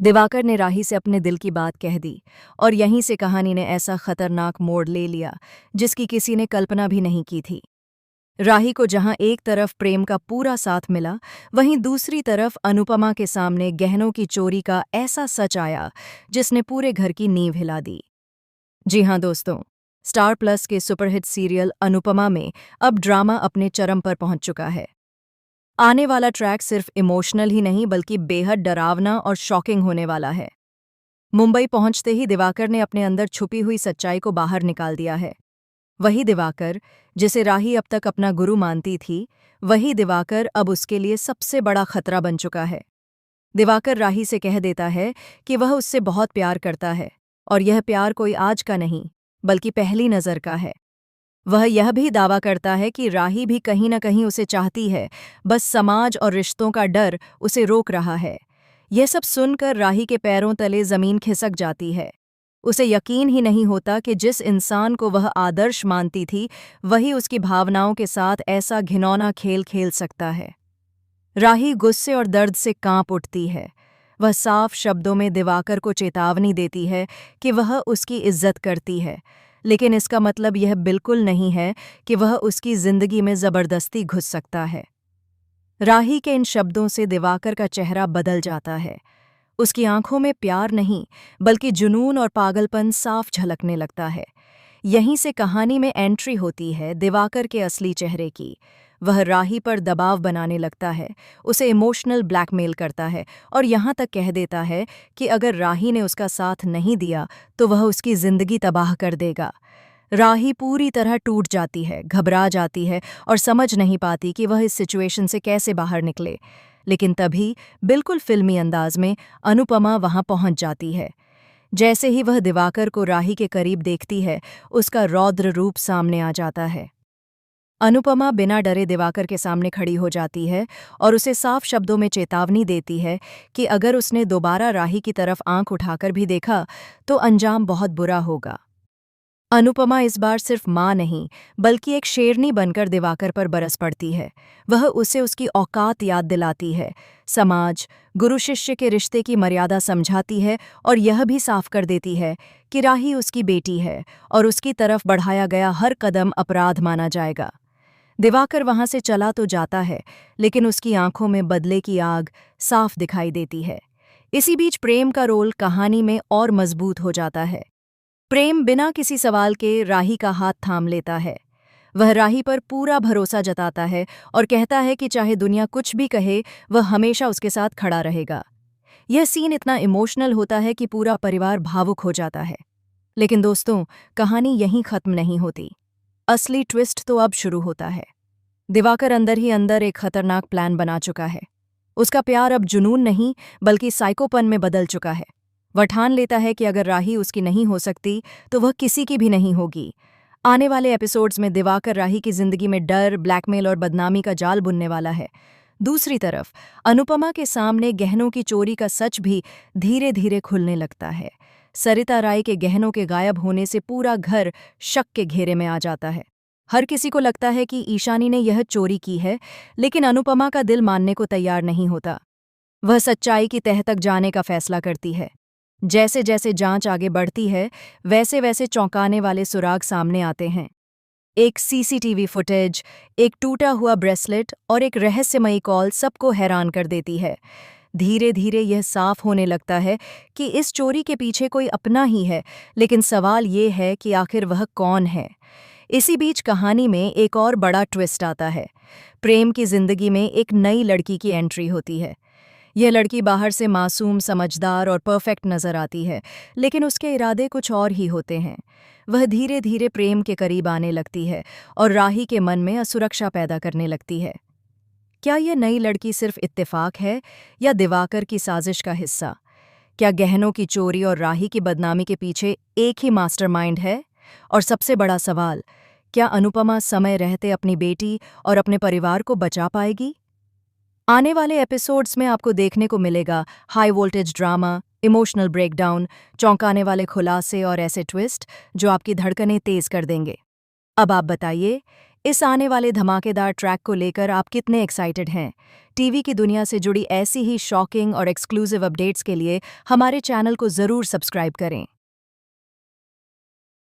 दिवाकर ने राही से अपने दिल की बात कह दी और यहीं से कहानी ने ऐसा खतरनाक मोड़ ले लिया जिसकी किसी ने कल्पना भी नहीं की थी। राही को जहां एक तरफ प्रेम का पूरा साथ मिला, वहीं दूसरी तरफ अनुपमा के सामने गहनों की चोरी का ऐसा सच आया जिसने पूरे घर की नींव हिला दी। जी हां दोस्तों, स्टार प्लस के सुपरहिट सीरियल अनुपमा में अब ड्रामा अपने चरम पर पहुंच चुका है। आने वाला ट्रैक सिर्फ इमोशनल ही नहीं बल्कि बेहद डरावना और शॉकिंग होने वाला है। मुंबई पहुंचते ही दिवाकर ने अपने अंदर छुपी हुई सच्चाई को बाहर निकाल दिया है। वही दिवाकर जिसे राही अब तक अपना गुरु मानती थी, वही दिवाकर अब उसके लिए सबसे बड़ा खतरा बन चुका है। दिवाकर राही से कह देता है कि वह उससे बहुत प्यार करता है और यह प्यार कोई आज का नहीं बल्कि पहली नज़र का है। वह यह भी दावा करता है कि राही भी कहीं न कहीं उसे चाहती है, बस समाज और रिश्तों का डर उसे रोक रहा है। यह सब सुनकर राही के पैरों तले जमीन खिसक जाती है। उसे यकीन ही नहीं होता कि जिस इंसान को वह आदर्श मानती थी, वही उसकी भावनाओं के साथ ऐसा घिनौना खेल खेल सकता है। राही गुस्से और दर्द से कांप उठती है। वह साफ शब्दों में दिवाकर को चेतावनी देती है कि वह उसकी इज्जत करती है, लेकिन इसका मतलब यह बिल्कुल नहीं है कि वह उसकी जिंदगी में जबरदस्ती घुस सकता है। राही के इन शब्दों से दिवाकर का चेहरा बदल जाता है। उसकी आंखों में प्यार नहीं बल्कि जुनून और पागलपन साफ झलकने लगता है। यहीं से कहानी में एंट्री होती है दिवाकर के असली चेहरे की। वह राही पर दबाव बनाने लगता है, उसे इमोशनल ब्लैकमेल करता है और यहाँ तक कह देता है कि अगर राही ने उसका साथ नहीं दिया तो वह उसकी जिंदगी तबाह कर देगा। राही पूरी तरह टूट जाती है, घबरा जाती है और समझ नहीं पाती कि वह इस सिचुएशन से कैसे बाहर निकले। लेकिन तभी बिल्कुल फिल्मी अंदाज में अनुपमा वहां पहुंच जाती है। जैसे ही वह दिवाकर को राही के करीब देखती है, उसका रौद्र रूप सामने आ जाता है। अनुपमा बिना डरे दिवाकर के सामने खड़ी हो जाती है और उसे साफ शब्दों में चेतावनी देती है कि अगर उसने दोबारा राही की तरफ आंख उठाकर भी देखा तो अंजाम बहुत बुरा होगा। अनुपमा इस बार सिर्फ माँ नहीं बल्कि एक शेरनी बनकर दिवाकर पर बरस पड़ती है। वह उसे उसकी औकात याद दिलाती है, समाज, गुरु शिष्य के रिश्ते की मर्यादा समझाती है और यह भी साफ कर देती है कि राही उसकी बेटी है और उसकी तरफ बढ़ाया गया हर कदम अपराध माना जाएगा। दिवाकर वहां से चला तो जाता है, लेकिन उसकी आंखों में बदले की आग साफ दिखाई देती है। इसी बीच प्रेम का रोल कहानी में और मजबूत हो जाता है। प्रेम बिना किसी सवाल के राही का हाथ थाम लेता है। वह राही पर पूरा भरोसा जताता है और कहता है कि चाहे दुनिया कुछ भी कहे, वह हमेशा उसके साथ खड़ा रहेगा। यह सीन इतना इमोशनल होता है कि पूरा परिवार भावुक हो जाता है। लेकिन दोस्तों, कहानी यहीं खत्म नहीं होती। असली ट्विस्ट तो अब शुरू होता है। दिवाकर अंदर ही अंदर एक खतरनाक प्लान बना चुका है। उसका प्यार अब जुनून नहीं बल्कि साइकोपन में बदल चुका है। वह ठान लेता है कि अगर राही उसकी नहीं हो सकती तो वह किसी की भी नहीं होगी। आने वाले एपिसोड्स में दिवाकर राही की जिंदगी में डर, ब्लैकमेल और बदनामी का जाल बुनने वाला है। दूसरी तरफ अनुपमा के सामने गहनों की चोरी का सच भी धीरे धीरे खुलने लगता है। सरिता राय के गहनों के गायब होने से पूरा घर शक के घेरे में आ जाता है। हर किसी को लगता है कि ईशानी ने यह चोरी की है, लेकिन अनुपमा का दिल मानने को तैयार नहीं होता। वह सच्चाई की तह तक जाने का फैसला करती है। जैसे जैसे जांच आगे बढ़ती है, वैसे वैसे चौंकाने वाले सुराग सामने आते हैं। एक सीसीटीवी फुटेज, एक टूटा हुआ ब्रेसलेट और एक रहस्यमयी कॉल सबको हैरान कर देती है। धीरे धीरे यह साफ होने लगता है कि इस चोरी के पीछे कोई अपना ही है, लेकिन सवाल ये है कि आखिर वह कौन है। इसी बीच कहानी में एक और बड़ा ट्विस्ट आता है। प्रेम की जिंदगी में एक नई लड़की की एंट्री होती है। यह लड़की बाहर से मासूम, समझदार और परफेक्ट नजर आती है, लेकिन उसके इरादे कुछ और ही होते हैं। वह धीरे धीरे प्रेम के करीब आने लगती है और राही के मन में असुरक्षा पैदा करने लगती है। क्या यह नई लड़की सिर्फ इत्तेफाक है या दिवाकर की साजिश का हिस्सा? क्या गहनों की चोरी और राही की बदनामी के पीछे एक ही मास्टरमाइंड है? और सबसे बड़ा सवाल, क्या अनुपमा समय रहते अपनी बेटी और अपने परिवार को बचा पाएगी? आने वाले एपिसोड्स में आपको देखने को मिलेगा high voltage drama, emotional breakdown, चौंकाने वाले खुलासे और ऐसे ट्विस्ट जो आपकी धड़कनें तेज कर देंगे। अब आप बताइए, इस आने वाले धमाकेदार ट्रैक को लेकर आप कितने एक्साइटेड हैं? टीवी की दुनिया से जुड़ी ऐसी ही शॉकिंग और एक्सक्लूसिव अपडेट्स के लिए हमारे चैनल को ज़रूर सब्सक्राइब करें।